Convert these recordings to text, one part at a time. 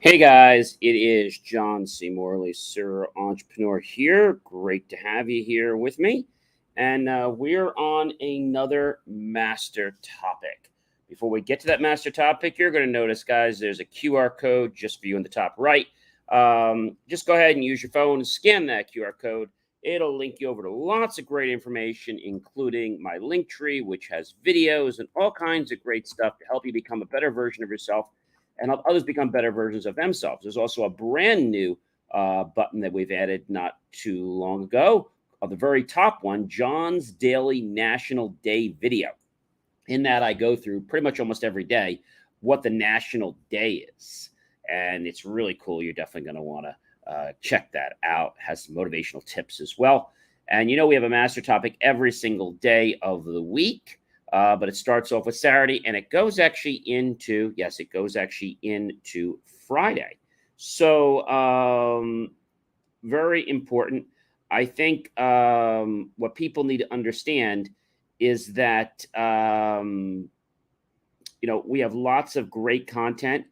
Hey guys, it is John C. Morley, Serial Entrepreneur here. Great to have you here with me. And we're on another master topic. Before we get to that master topic, you're going to notice, guys, there's a QR code just for you in the top right. Just go ahead and use your phone, scan that QR code. It'll link you over to lots of great information, including my link tree, which has videos and all kinds of great stuff to help you become a better version of yourself and help others become better versions of themselves. There's also a brand new button that we've added not too long ago. The very top one, John's Daily National Day Video. In that, I go through pretty much almost every day what the National Day is. And it's really cool. You're definitely going to want to check that out. It has some motivational tips as well. And we have a master topic every single day of the week. But it starts off with Saturday and it goes actually into Friday. So very important. I think what people need to understand is that we have lots of great content,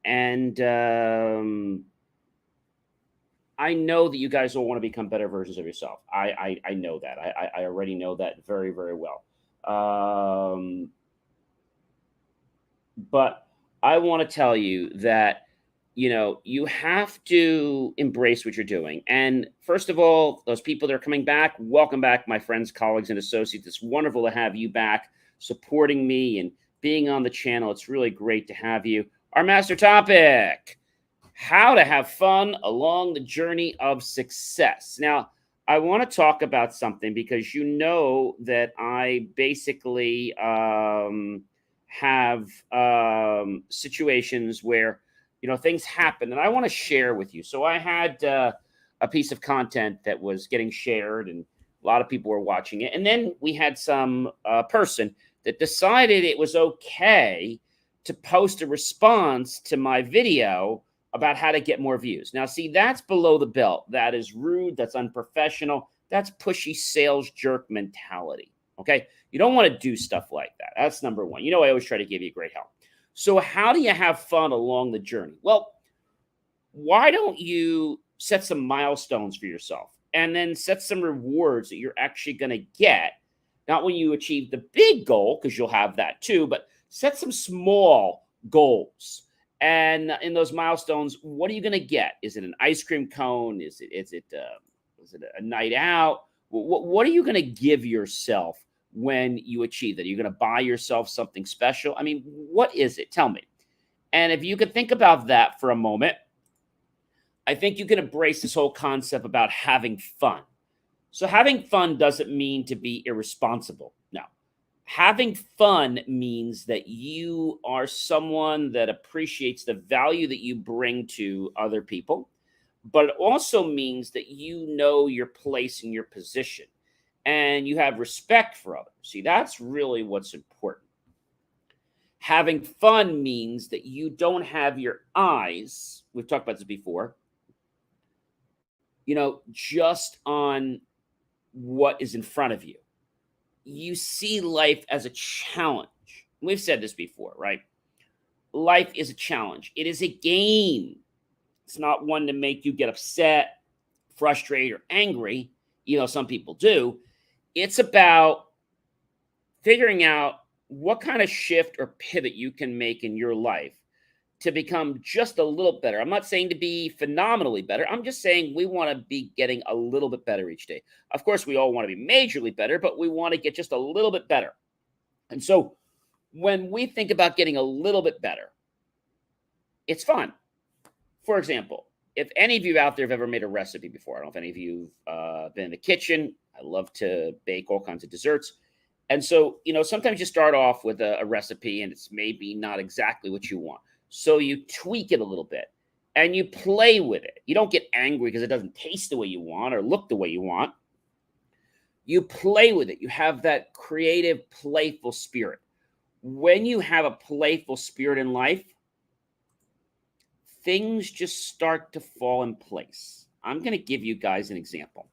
and I know that you guys all want to become better versions of yourself. I know that. I already know that very, very well. But I want to tell you that you have to embrace what you're doing. And first of all, those people that are coming back, welcome back, my friends, colleagues, and associates. It's wonderful to have you back supporting me and being on the channel. It's really great to have you. Our master topic: how to have fun along the journey of success. Now, I want to talk about something because that I basically have situations where things happen, and I want to share with you. So I had a piece of content that was getting shared, and a lot of people were watching it. And then we had some person that decided it was okay to post a response to my video about how to get more views. Now, see, that's below the belt. That is rude. That's unprofessional. That's pushy sales jerk mentality. Okay. You don't want to do stuff like that. That's number one. I always try to give you great help. So how do you have fun along the journey? Well, why don't you set some milestones for yourself and then set some rewards that you're actually going to get? Not when you achieve the big goal, because you'll have that too, but set some small goals. And in those milestones, what are you going to get? Is it an ice cream cone? Is it a night out? What are you going to give yourself when you achieve that? Are you going to buy yourself something special? I mean, what is it? Tell me. And if you could think about that for a moment, I think you can embrace this whole concept about having fun. So having fun doesn't mean to be irresponsible. No. Having fun means that you are someone that appreciates the value that you bring to other people, but it also means that you know your place and your position and you have respect for others. See, that's really what's important. Having fun means that you don't have your eyes, we've talked about this before, just on what is in front of you. You see life as a challenge. We've said this before, right? Life is a challenge. It is a game. It's not one to make you get upset, frustrated, or angry. Some people do. It's about figuring out what kind of shift or pivot you can make in your life to become just a little better. I'm not saying to be phenomenally better. I'm just saying we want to be getting a little bit better each day. Of course, we all want to be majorly better, but we want to get just a little bit better. And so when we think about getting a little bit better, it's fun. For example, if any of you out there have ever made a recipe before, I don't know if any of you have been in the kitchen. I love to bake all kinds of desserts. And so, sometimes you start off with a recipe and it's maybe not exactly what you want. So you tweak it a little bit and you play with it. You don't get angry because it doesn't taste the way you want or look the way you want. You play with it. You have that creative, playful spirit. When you have a playful spirit in life, things just start to fall in place. I'm going to give you guys an example.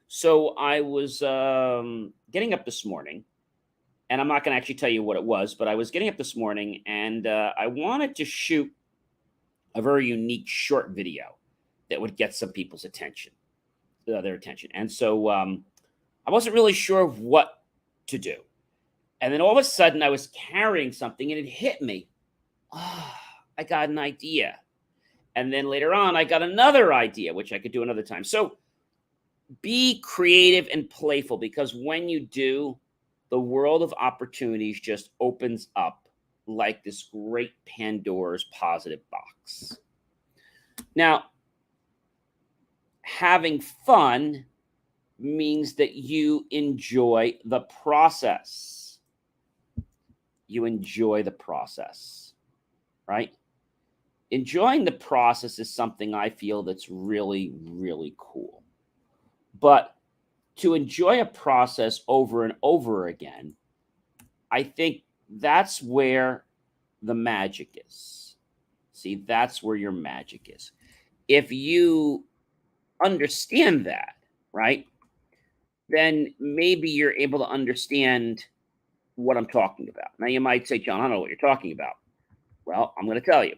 So I was getting up this morning, and I'm not going to actually tell you what it was, but I was getting up this morning and I wanted to shoot a very unique short video that would get some people's attention, their attention. And so I wasn't really sure what to do. And then all of a sudden, I was carrying something and it hit me. Oh, I got an idea. And then later on, I got another idea, which I could do another time. So be creative and playful, because when you do, the world of opportunities just opens up like this great Pandora's positive box. Now, having fun means that you enjoy the process. You enjoy the process, right? Enjoying the process is something I feel that's really, really cool. But to enjoy a process over and over again, I think that's where the magic is. See, that's where your magic is. If you understand that, right, then maybe you're able to understand what I'm talking about. Now, you might say, John, I don't know what you're talking about. Well, I'm going to tell you.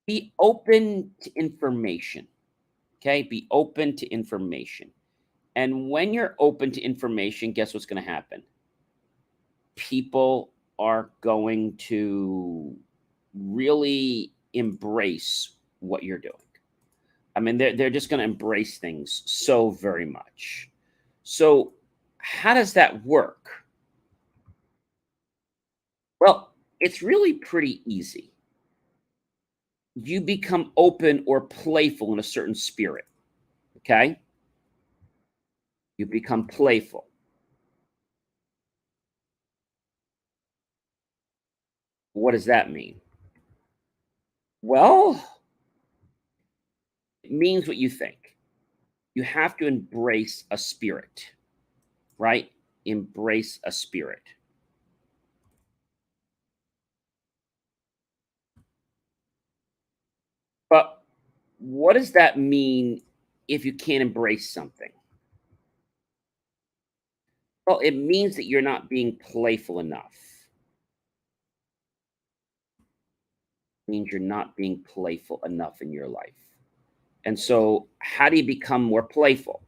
Be open to information. Okay? Be open to information. And when you're open to information, guess what's going to happen? People are going to really embrace what you're doing. I mean, they're just going to embrace things so very much. So, how does that work? Well, it's really pretty easy. You become open or playful in a certain spirit. Okay? You become playful. What does that mean? Well, it means what you think. You have to embrace a spirit, right? Embrace a spirit. But what does that mean if you can't embrace something? Well, it means that you're not being playful enough. It means you're not being playful enough in your life. And so, how do you become more playful?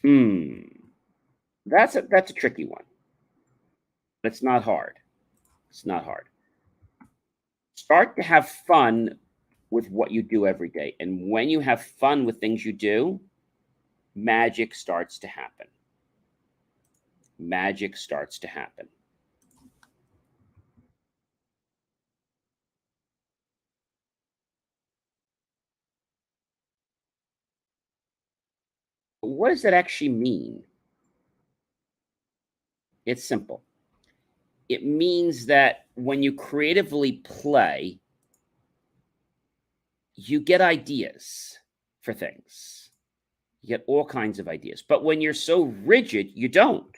Hmm, that's a tricky one. It's not hard. It's not hard. Start to have fun with what you do every day. And when you have fun with things you do, magic starts to happen. Magic starts to happen. What does that actually mean? It's simple. It means that when you creatively play, you get ideas for things. You get all kinds of ideas. But when you're so rigid, you don't.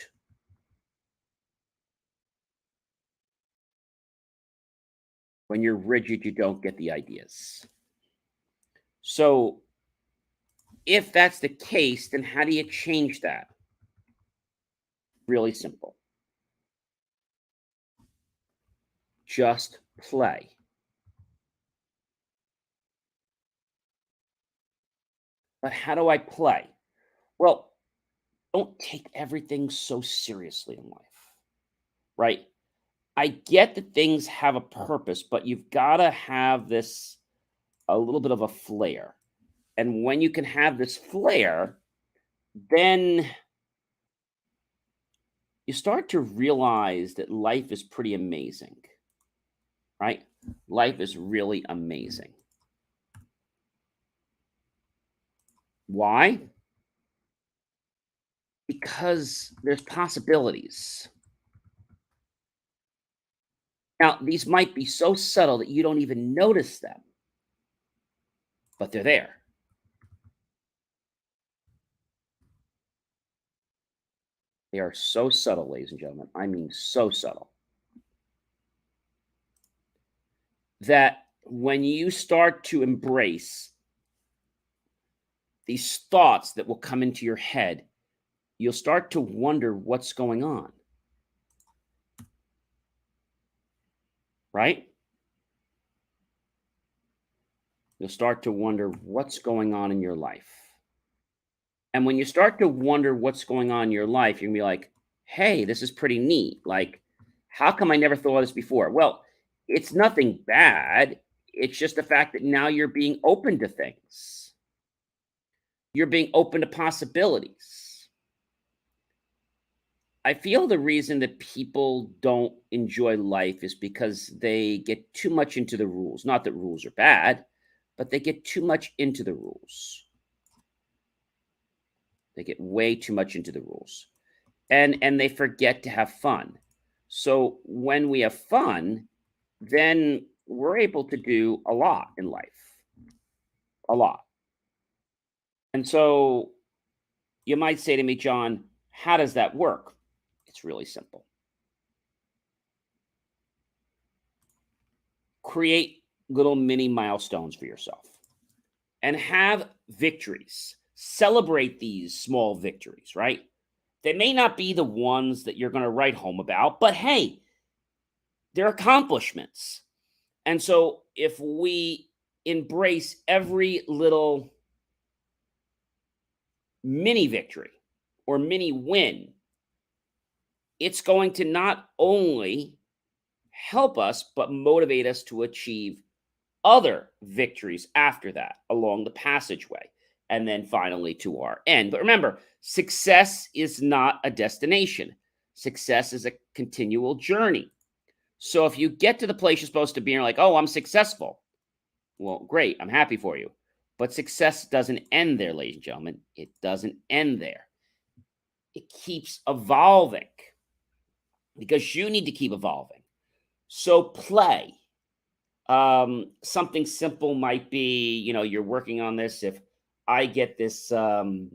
When you're rigid, you don't get the ideas. So, if that's the case, then how do you change that? Really simple. Just play. But how do I play? Well, don't take everything so seriously in life, right? I get that things have a purpose, but you've got to have this a little bit of a flair. And when you can have this flair, then you start to realize that life is pretty amazing, right? Life is really amazing. Why? Because there's possibilities. Now, these might be so subtle that you don't even notice them, but they're there. They are so subtle, ladies and gentlemen. I mean, so subtle that when you start to embrace these thoughts that will come into your head, you'll start to wonder what's going on, right? You'll start to wonder what's going on in your life. And when you start to wonder what's going on in your life, you're gonna be like, hey, this is pretty neat. Like, how come I never thought of this before? Well, it's nothing bad. It's just the fact that now you're being open to things. You're being open to possibilities. I feel the reason that people don't enjoy life is because they get too much into the rules. Not that rules are bad, but they get too much into the rules. They get way too much into the rules. And they forget to have fun. So when we have fun, then we're able to do a lot in life. A lot. And so you might say to me, John, how does that work? It's really simple. Create little mini milestones for yourself and have victories. Celebrate these small victories, right? They may not be the ones that you're going to write home about, but hey, they're accomplishments. And so if we embrace every little mini victory or mini win, it's going to not only help us, but motivate us to achieve other victories after that along the passageway. And then finally to our end. But remember, success is not a destination, success is a continual journey. So if you get to the place you're supposed to be and you're like, oh, I'm successful. Well, great. I'm happy for you. But success doesn't end there, ladies and gentlemen. It doesn't end there. It keeps evolving because you need to keep evolving. So play. Something simple might be, you're working on this. If I get this done,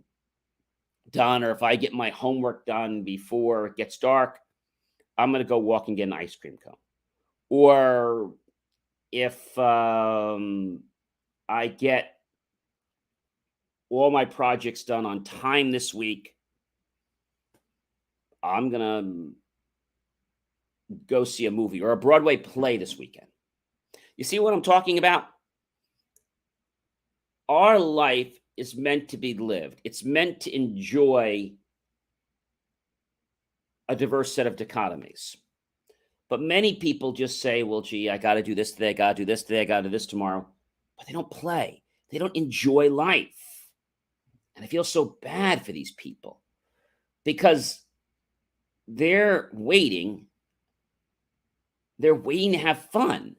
or if I get my homework done before it gets dark, I'm going to go walk and get an ice cream cone. Or if I get all my projects done on time this week, I'm going to go see a movie or a Broadway play this weekend. You see what I'm talking about? Our life is meant to be lived. It's meant to enjoy a diverse set of dichotomies. But many people just say, well, gee, I got to do this today. I got to do this today. I got to do this tomorrow. But they don't play. They don't enjoy life. And I feel so bad for these people because they're waiting to have fun.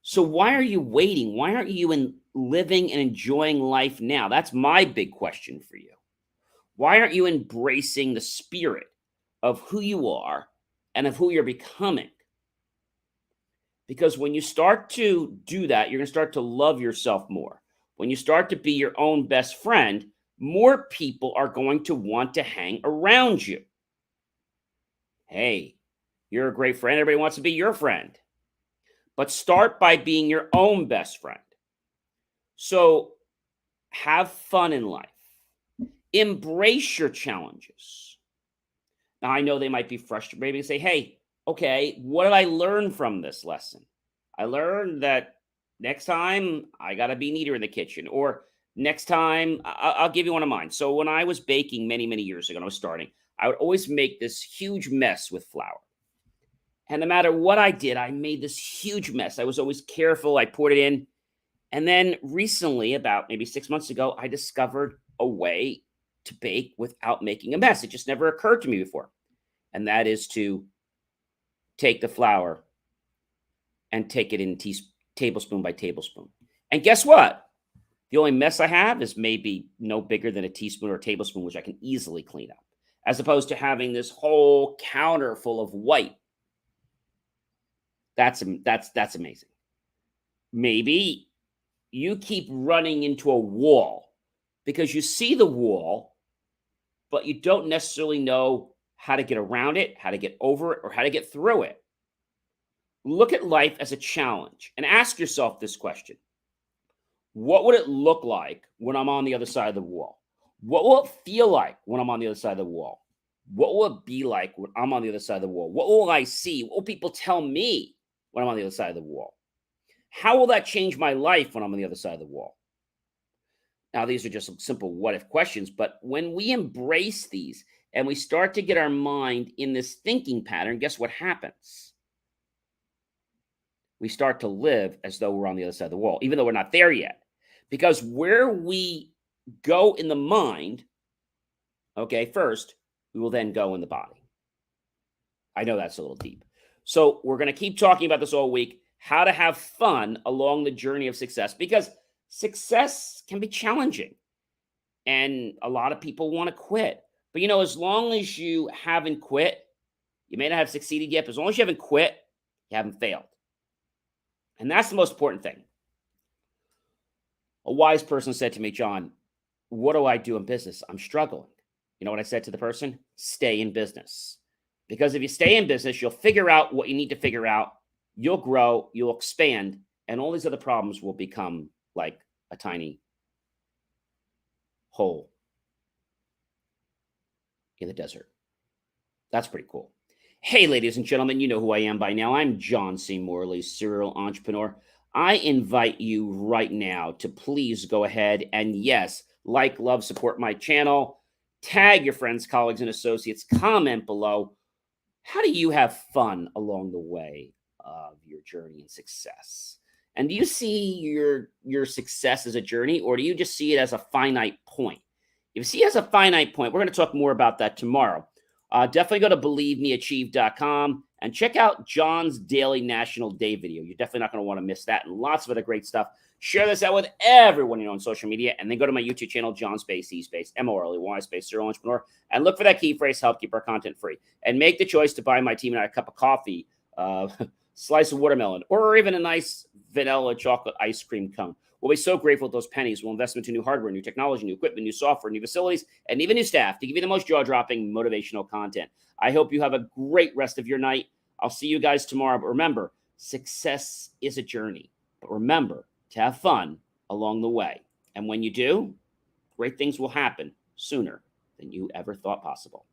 So why are you waiting? Why aren't you living and enjoying life now? That's my big question for you. Why aren't you embracing the spirit of who you are and of who you're becoming? Because when you start to do that, you're going to start to love yourself more. When you start to be your own best friend, more people are going to want to hang around you. Hey, you're a great friend. Everybody wants to be your friend. But start by being your own best friend. So have fun in life. Embrace your challenges. Now, I know they might be frustrated. Maybe say, hey, okay, what did I learn from this lesson? I learned that next time I got to be neater in the kitchen. Or next time, I'll give you one of mine. So when I was baking many, many years ago, when I was starting, I would always make this huge mess with flour. And no matter what I did, I made this huge mess. I was always careful. I poured it in. And then recently, about maybe 6 months ago, I discovered a way to bake without making a mess. It just never occurred to me before. And that is to take the flour and take it in tablespoon by tablespoon. And guess what? The only mess I have is maybe no bigger than a teaspoon or a tablespoon, which I can easily clean up, as opposed to having this whole counter full of white. That's amazing. Maybe you keep running into a wall because you see the wall, but you don't necessarily know how to get around it, how to get over it, or how to get through it. Look at life as a challenge and ask yourself this question. What would it look like when I'm on the other side of the wall? What will it feel like when I'm on the other side of the wall? What will it be like when I'm on the other side of the wall? What will I see? What will people tell me when I'm on the other side of the wall? How will that change my life when I'm on the other side of the wall? Now, these are just some simple what if questions, but when we embrace these and we start to get our mind in this thinking pattern, guess what happens? We start to live as though we're on the other side of the wall, even though we're not there yet. Because where we go in the mind, okay, first, we will then go in the body. I know that's a little deep. So we're going to keep talking about this all week, how to have fun along the journey of success, because success can be challenging and a lot of people want to quit. But as long as you haven't quit, you may not have succeeded yet, but as long as you haven't quit, you haven't failed. And that's the most important thing. A wise person said to me, John, what do I do in business? I'm struggling. You know what I said to the person? Stay in business. Because if you stay in business, you'll figure out what you need to figure out. You'll grow, you'll expand, and all these other problems will become like a tiny hole in the desert. That's pretty cool. Hey, ladies and gentlemen, you know who I am by now. I'm John C. Morley, serial entrepreneur. I invite you right now to please go ahead and, yes, like, love, support my channel, tag your friends, colleagues, and associates, comment below. How do you have fun along the way of your journey and success? And do you see your success as a journey, or do you just see it as a finite point? If you see it as a finite point, we're going to talk more about that tomorrow. Definitely go to believemeachieve.com and check out John's daily National Day video. You're definitely not going to want to miss that, and lots of other great stuff. Share this out with everyone you know on social media, and then go to my YouTube channel, John Space, E Space, Morley, Space, Serial Entrepreneur, and look for that key phrase, help keep our content free. And make the choice to buy my team and I a cup of coffee, slice of watermelon, or even a nice vanilla chocolate ice cream cone. We'll be so grateful with those pennies. We'll invest into new hardware, new technology, new equipment, new software, new facilities, and even new staff to give you the most jaw-dropping motivational content. I hope you have a great rest of your night. I'll see you guys tomorrow. But remember, success is a journey. But remember to have fun along the way. And when you do, great things will happen sooner than you ever thought possible.